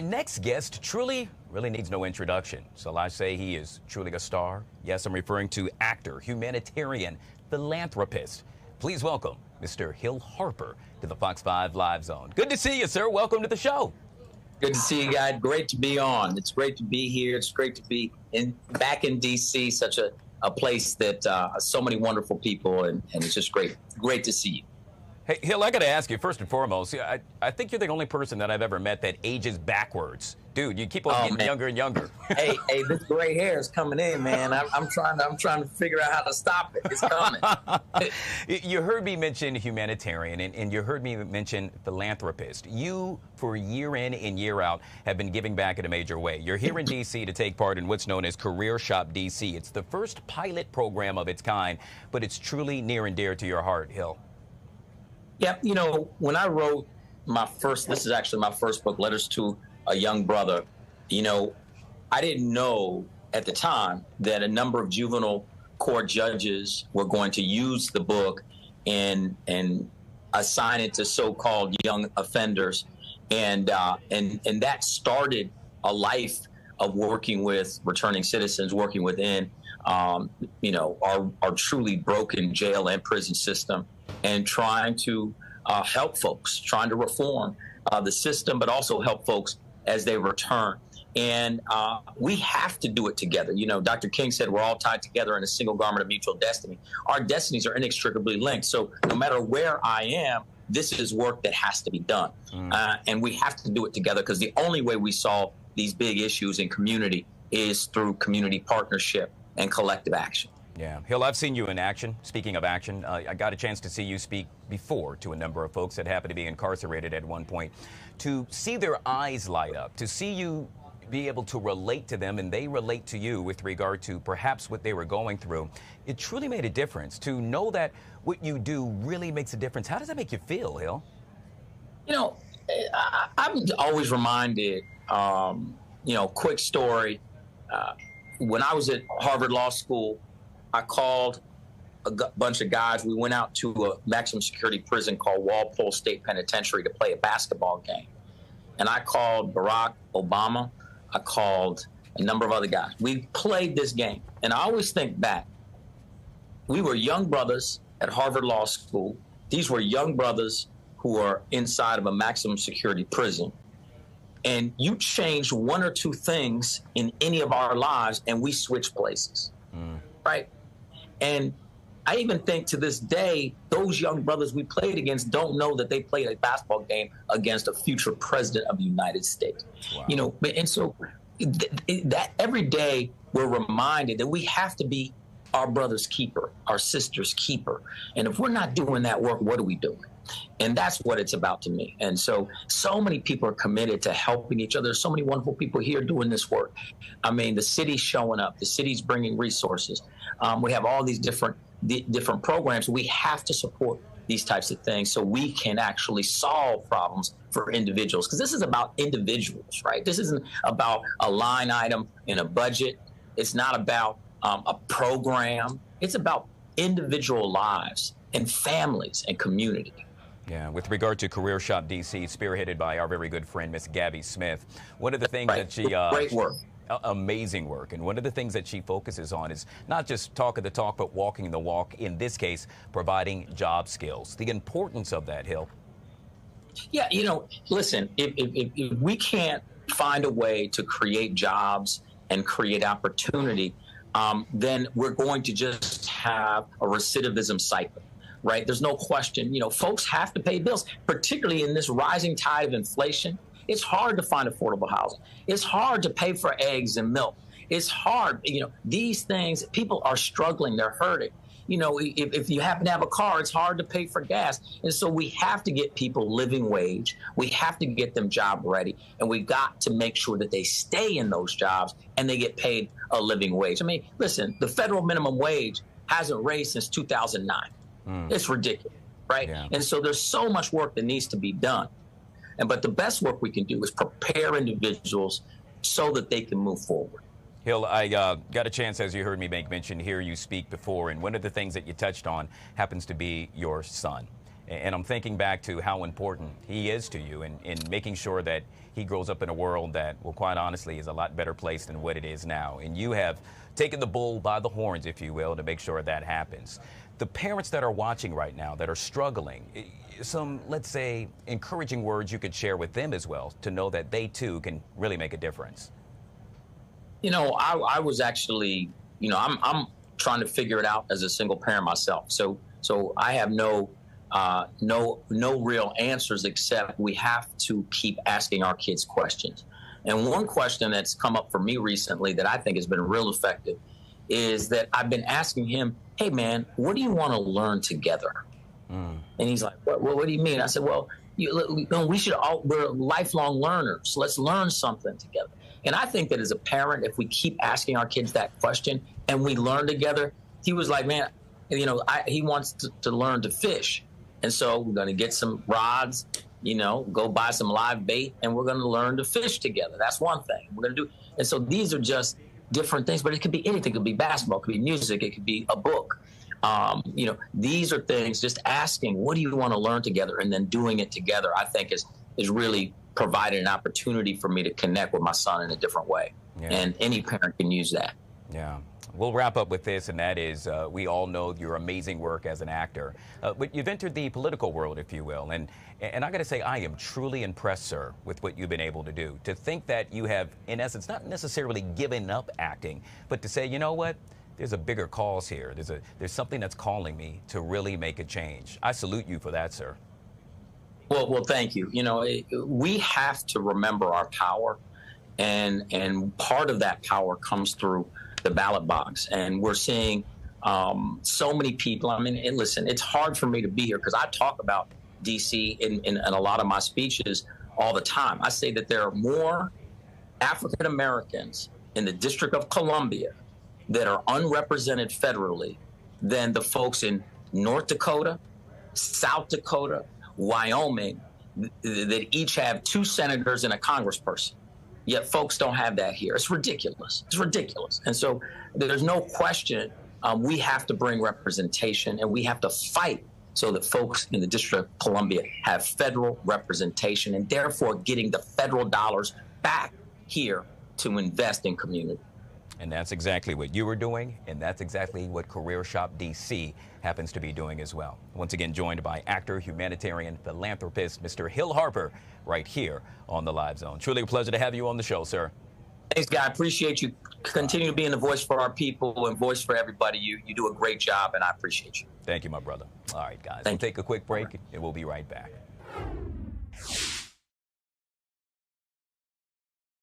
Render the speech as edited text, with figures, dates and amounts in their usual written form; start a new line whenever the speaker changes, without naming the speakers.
Next guest really needs no introduction. So I say he is truly a star. Yes, I'm referring to actor, humanitarian, philanthropist. Please welcome Mr. Hill Harper to the Fox 5 Live Zone. Good to see you, sir. Welcome to the show.
Good to see you guys. Great to be on. It's great to be here. It's great to be back in D.C., such a place that so many wonderful people, and it's just great to see you.
Hey, Hill, I got to ask you, first and foremost, I think you're the only person that I've ever met that ages backwards. Dude, you keep on getting younger and younger.
hey, this gray hair is coming in, man. I'm trying to figure out how to stop it. It's coming.
You heard me mention humanitarian, and you heard me mention philanthropist. You, for year in and year out, have been giving back in a major way. You're here in D.C. to take part in what's known as Career Shop D.C. It's the first pilot program of its kind, but it's truly near and dear to your heart, Hill.
Yeah, you know, when I wrote this is actually my first book, Letters to a Young Brother, you know, I didn't know at the time that a number of juvenile court judges were going to use the book and assign it to so-called young offenders. And that started a life of working with returning citizens, working within, you know, our truly broken jail and prison system, and trying to help folks, trying to reform the system, but also help folks as they return. And we have to do it together. You know, Dr. King said we're all tied together in a single garment of mutual destiny. Our destinies are inextricably linked. So no matter where I am, this is work that has to be done. And we have to do it together, because the only way we solve these big issues in community is through community partnership and collective action.
Yeah. Hill, I've seen you in action. Speaking of action, I got a chance to see you speak before to a number of folks that happened to be incarcerated at one point. To see their eyes light up, to see you be able to relate to them and they relate to you with regard to perhaps what they were going through, it truly made a difference. To know that what you do really makes a difference. How does that make you feel, Hill?
You know, I'm always reminded, you know, quick story. When I was at Harvard Law School, I called a bunch of guys. We went out to a maximum security prison called Walpole State Penitentiary to play a basketball game. And I called Barack Obama. I called a number of other guys. We played this game. And I always think back. We were young brothers at Harvard Law School. These were young brothers who are inside of a maximum security prison. And you changed one or two things in any of our lives, and we switched places, right? And I even think to this day, those young brothers we played against don't know that they played a basketball game against a future president of the United States. Wow. You know, and so that every day we're reminded that we have to be our brother's keeper, our sister's keeper. And if we're not doing that work, what are we doing? And that's what it's about to me. And so many people are committed to helping each other. There's so many wonderful people here doing this work. I mean, the city's showing up. The city's bringing resources. We have all these different programs. We have to support these types of things so we can actually solve problems for individuals. Because this is about individuals, right? This isn't about a line item in a budget. It's not about a program. It's about individual lives and families and community.
Yeah, with regard to Career Shop DC, spearheaded by our very good friend, Miss Gabby Smith, one of the things that she...
Great work.
Amazing work. And one of the things that she focuses on is not just talking the talk, but walking the walk. In this case, providing job skills. The importance of that, Hill.
Yeah, you know, listen, if we can't find a way to create jobs and create opportunity, then we're going to just have a recidivism cycle. Right? There's no question, you know, folks have to pay bills, particularly in this rising tide of inflation. It's hard to find affordable housing. It's hard to pay for eggs and milk. It's hard, you know, these things, people are struggling, they're hurting. You know, if you happen to have a car, it's hard to pay for gas. And so we have to get people living wage. We have to get them job ready. And we've got to make sure that they stay in those jobs and they get paid a living wage. I mean, listen, the federal minimum wage hasn't raised since 2009. It's ridiculous, right? Yeah. And so there's so much work that needs to be done. But the best work we can do is prepare individuals so that they can move forward.
Hill, I got a chance, as you heard me make mention, hear you speak before, and one of the things that you touched on happens to be your son. And I'm thinking back to how important he is to you in making sure that he grows up in a world that, well, quite honestly, is a lot better place than what it is now. And you have taken the bull by the horns, if you will, to make sure that happens. The parents that are watching right now that are struggling, some, let's say, encouraging words you could share with them as well to know that they too can really make a difference.
You know, I was actually, you know, I'm trying to figure it out as a single parent myself. So I have no real answers, except we have to keep asking our kids questions. And one question that's come up for me recently that I think has been real effective is that I've been asking him, hey, man, what do you want to learn together? And he's like, what do you mean? I said, well, we're lifelong learners. Let's learn something together. And I think that as a parent, if we keep asking our kids that question and we learn together, he was like, man, you know, he wants to learn to fish. And so we're going to get some rods, you know, go buy some live bait, and we're going to learn to fish together. That's one thing we're going to do. And so these are just different things, but it could be anything. It could be basketball, it could be music, it could be a book. You know, these are things, just asking, what do you want to learn together? And then doing it together, I think is really provided an opportunity for me to connect with my son in a different way. Yeah. And any parent can use that.
Yeah. We'll wrap up with this, and that is, we all know your amazing work as an actor, but you've entered the political world, if you will, and I got to say, I am truly impressed, sir, with what you've been able to do. To think that you have, in essence, not necessarily given up acting, but to say, you know what, there's a bigger cause here. There's something that's calling me to really make a change. I salute you for that, sir.
Well, thank you. You know, we have to remember our power, and part of that power comes through the ballot box. And we're seeing so many people. I mean, and listen, it's hard for me to be here because I talk about D.C. in a lot of my speeches all the time. I say that there are more African Americans in the District of Columbia that are unrepresented federally than the folks in North Dakota, South Dakota, Wyoming, that each have 2 senators and a congressperson. Yet folks don't have that here. It's ridiculous. It's ridiculous. And so there's no question we have to bring representation, and we have to fight so that folks in the District of Columbia have federal representation, and therefore getting the federal dollars back here to invest in community.
And that's exactly what you were doing, and that's exactly what Career Shop DC happens to be doing as well. Once again, joined by actor, humanitarian, philanthropist, Mr. Hill Harper, right here on the Live Zone. Truly a pleasure to have you on the show, sir.
Thanks, guy. I appreciate you. Continue being the voice for our people and voice for everybody. You do a great job, and I appreciate you.
Thank you, my brother. All right, guys. We'll take a quick break, and we'll be right back.